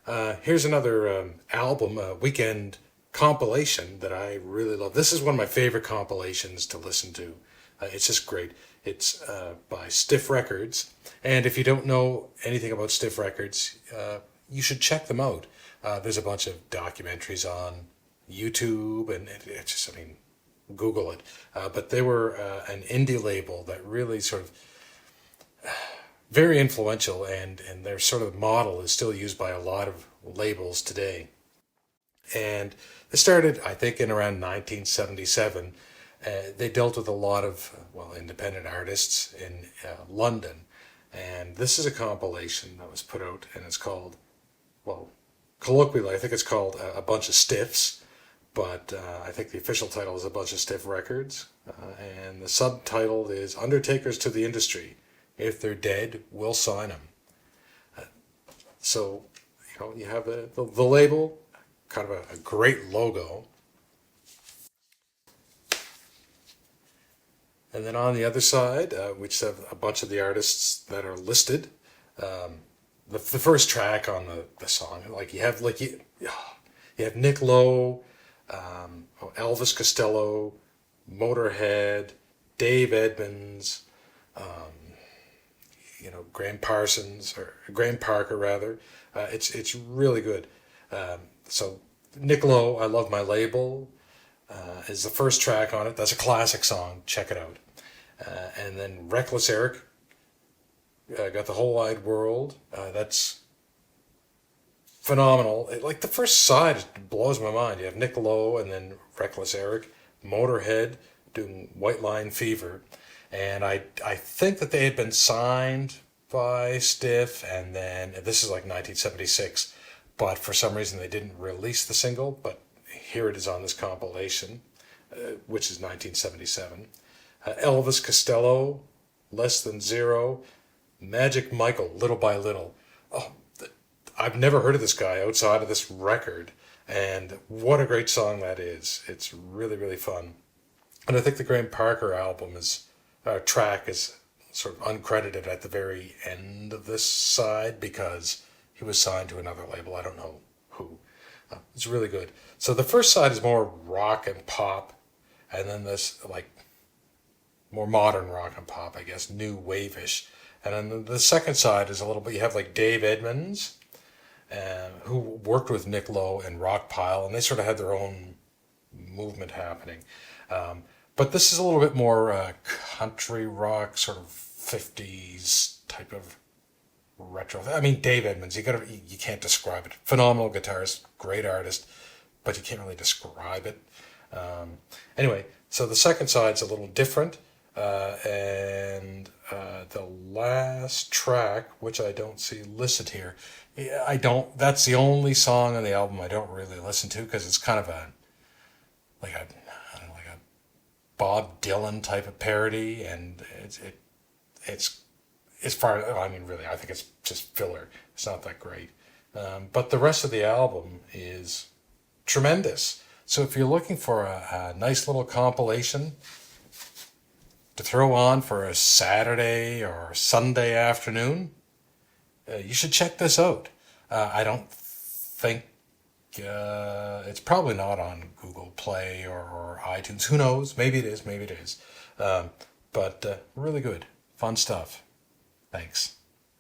Here's another album, weekend compilation that I really love. This is one of my favorite compilations to listen to. It's just great. It's by Stiff Records. And if you don't know anything about Stiff Records, you should check them out. There's a bunch of documentaries on YouTube, and it's just, I mean, Google it. But they were an indie label that really sort of very influential, and their sort of model is still used by a lot of labels today. And they started, I think, in around 1977. They dealt with a lot of, well, independent artists in London. And this is a compilation that was put out, and it's called, well, colloquially, I think it's called A Bunch of Stiffs, but I think the official title is A Bunch of Stiff Records. And the subtitle is Undertakers to the Industry. If they're dead, we'll sign them. So, you know, you have the label, kind of a great logo. And then on the other side, we just have a bunch of the artists that are listed. The first track on the song, you have Nick Lowe, Elvis Costello, Motorhead, Dave Edmunds, Graham Parsons, or Graham Parker rather. It's really good. So Nick Lowe, I Love My Label, is the first track on it. That's a classic song. Check it out. And then Reckless Eric, got The Whole Wide World. That's phenomenal. Like the first side blows my mind. You have Nick Lowe and then Reckless Eric, Motorhead doing White Line Fever. And I think that they had been signed by Stiff, and then this is like 1976, but for some reason they didn't release the single, but here it is on this compilation, which is 1977. Elvis Costello, Less Than Zero, Magic Michael, Little by Little. Oh, I've never heard of this guy outside of this record, and what a great song that is. It's really, really fun. And I think the Graham Parker track is sort of uncredited at the very end of this side because he was signed to another label. I don't know who. It's really good. So the first side is more rock and pop, and then this like more modern rock and pop, I guess, new wave-ish. And then the second side is a little bit, you have like Dave Edmunds, who worked with Nick Lowe and Rockpile, and they sort of had their own movement happening. But this is a little bit more country rock, sort of 50s type of retro. I mean, Dave Edmunds, you can't describe it. Phenomenal guitarist, great artist, but you can't really describe it. Anyway, so the second side's a little different. And the last track, which I don't see listed here, that's the only song on the album I don't really listen to because it's kind of like a Bob Dylan type of parody, and it's I mean, really, I think it's just filler. It's not that great. But the rest of the album is tremendous. So if you're looking for a nice little compilation to throw on for a Saturday or Sunday afternoon, you should check this out. I don't think it's probably not on Google Play or iTunes. Who knows? Maybe it is. But really good. Fun stuff. Thanks.